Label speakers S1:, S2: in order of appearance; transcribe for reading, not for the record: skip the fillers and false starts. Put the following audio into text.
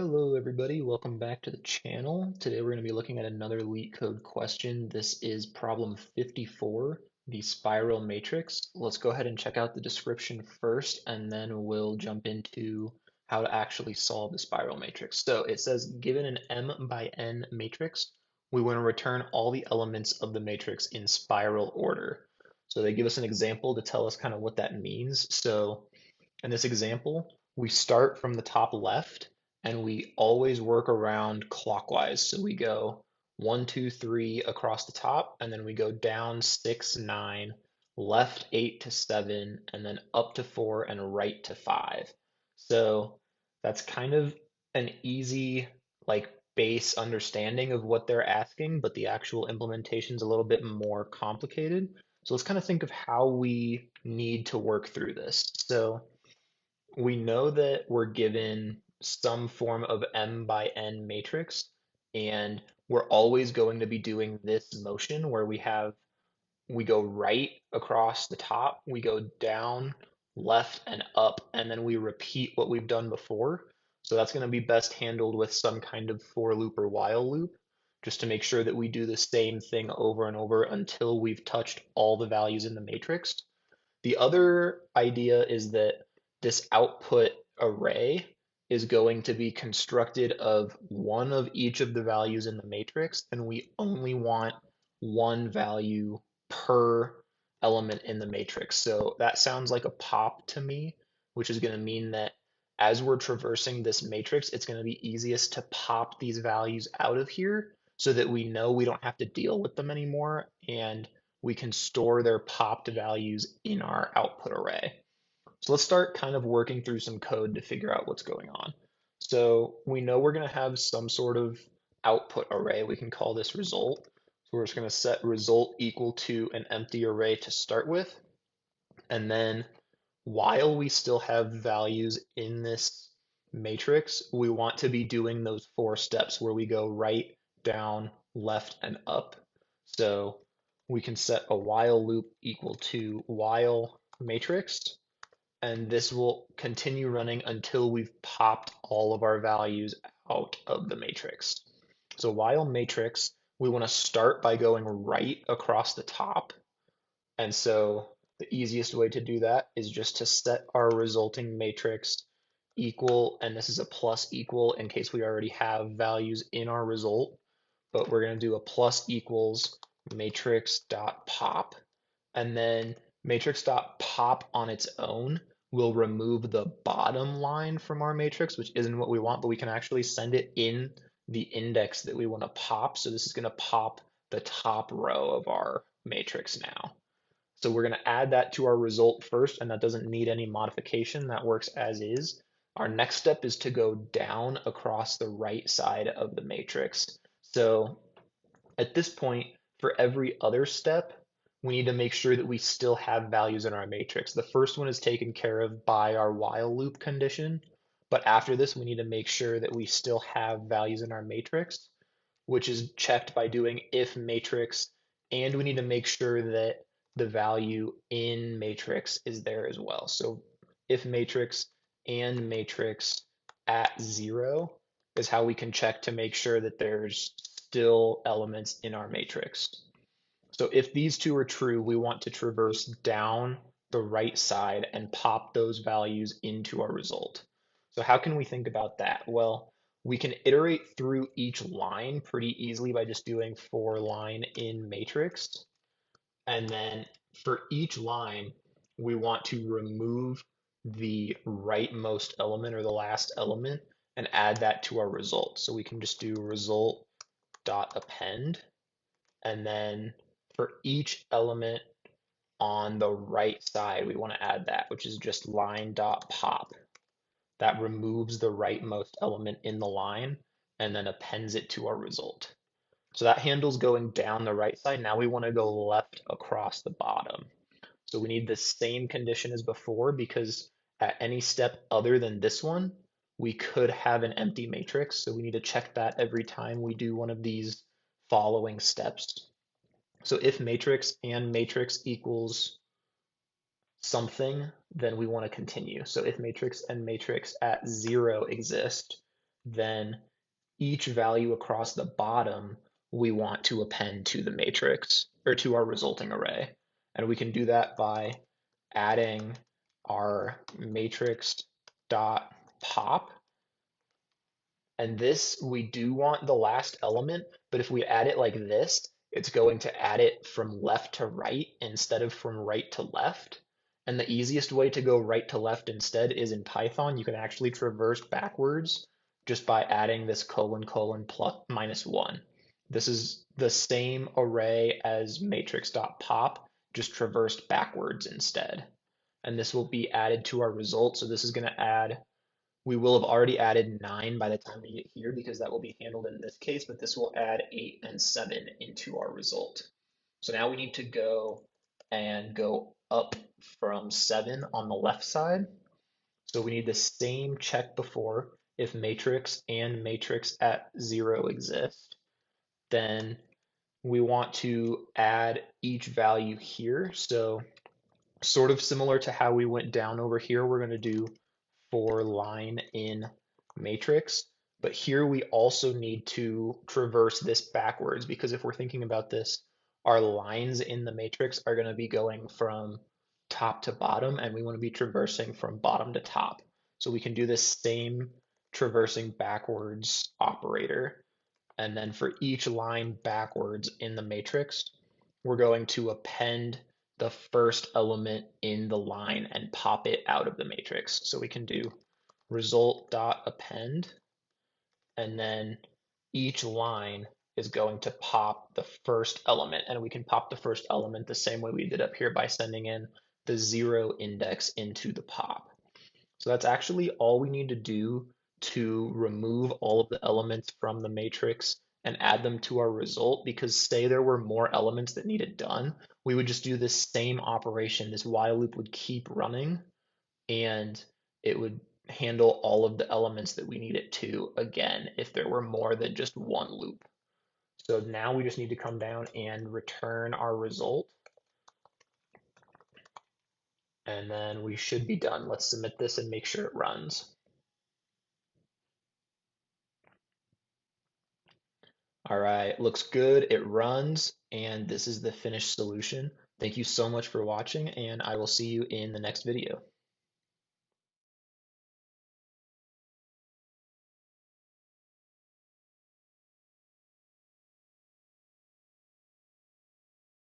S1: Hello everybody, welcome back to the channel. Today we're going to be looking at another Leetcode question. This is problem 54, the spiral matrix. Let's go ahead and check out the description first, and then we'll jump into how to actually solve the spiral matrix. So it says, given an m by n matrix, we want to return all the elements of the matrix in spiral order. So they give us an example to tell us kind of what that means. So in this example, we start from the top left and we always work around clockwise. So we go 1, 2, 3 across the top, and then we go down 6, 9, left 8 to 7, and then up to 4 and right to 5. So that's kind of an easy, like, base understanding of what they're asking, but the actual implementation is a little bit more complicated. So let's kind of think of how we need to work through this. So we know that we're given some form of m by n matrix, and we're always going to be doing this motion where we go right across the top, we go down, left, and up, and then we repeat what we've done before. So that's going to be best handled with some kind of for loop or while loop, just to make sure that we do the same thing over and over until we've touched all the values in the matrix. The other idea is that this output array is going to be constructed of one of each of the values in the matrix, and we only want one value per element in the matrix. So that sounds like a pop to me, which is going to mean that as we're traversing this matrix, it's going to be easiest to pop these values out of here so that we know we don't have to deal with them anymore, and we can store their popped values in our output array. So let's start kind of working through some code to figure out what's going on. So we know we're going to have some sort of output array. We can call this result. So we're just going to set result equal to an empty array to start with. And then while we still have values in this matrix, we want to be doing those 4 steps where we go right, down, left, and up. So we can set a while loop equal to while matrix, and this will continue running until we've popped all of our values out of the matrix. So while matrix, we want to start by going right across the top, and so the easiest way to do that is just to set our resulting matrix equal, and this is a plus equal in case we already have values in our result, but we're going to do a plus equals matrix dot pop, and then matrix dot pop on its own will remove the bottom line from our matrix, which isn't what we want, but we can actually send it in the index that we want to pop. So this is going to pop the top row of our matrix now. So we're going to add that to our result first, and that doesn't need any modification. That works as is. Our next step is to go down across the right side of the matrix. So at this point, for every other step, we need to make sure that we still have values in our matrix. The first one is taken care of by our while loop condition, but after this, we need to make sure that we still have values in our matrix, which is checked by doing if matrix, and we need to make sure that the value in matrix is there as well. So if matrix and matrix at 0 is how we can check to make sure that there's still elements in our matrix. So if these two are true, we want to traverse down the right side and pop those values into our result. So how can we think about that? Well, we can iterate through each line pretty easily by just doing for line in matrix. And then for each line, we want to remove the rightmost element or the last element and add that to our result. So we can just do result dot append, and then for each element on the right side, we want to add that, which is just line dot pop. That removes the rightmost element in the line and then appends it to our result. So that handles going down the right side. Now we want to go left across the bottom. So we need the same condition as before, because at any step other than this one, we could have an empty matrix. So we need to check that every time we do one of these following steps. So if matrix and matrix equals something, then we want to continue. So if matrix and matrix at 0 exist, then each value across the bottom we want to append to the matrix or to our resulting array. And we can do that by adding our matrix dot pop. And this, we do want the last element, but if we add it like this, it's going to add it from left to right instead of from right to left. And the easiest way to go right to left instead is in Python. You can actually traverse backwards just by adding this colon colon plus minus one. This is the same array as matrix.pop, just traversed backwards instead. And this will be added to our result. So this is going to add, we will have already added 9 by the time we get here because that will be handled in this case, but this will add 8 and 7 into our result. So now we need to go and go up from 7 on the left side. So we need the same check before. If matrix and matrix at 0 exist, then we want to add each value here. So sort of similar to how we went down over here, we're going to do for line in matrix. But here we also need to traverse this backwards because if we're thinking about this, our lines in the matrix are going to be going from top to bottom, and we want to be traversing from bottom to top. So we can do this same traversing backwards operator. And then for each line backwards in the matrix, we're going to append the first element in the line and pop it out of the matrix. So we can do result.append, and then each line is going to pop the first element, and we can pop the first element the same way we did up here by sending in the 0 index into the pop. So that's actually all we need to do to remove all of the elements from the matrix and add them to our result, because say there were more elements that needed done, we would just do this same operation. This while loop would keep running and it would handle all of the elements that we need it to again if there were more than just one loop. So now we just need to come down and return our result, and then we should be done. Let's submit this and make sure it runs. All right, looks good. It runs, and this is the finished solution. Thank you so much for watching, and I will see you in the next video.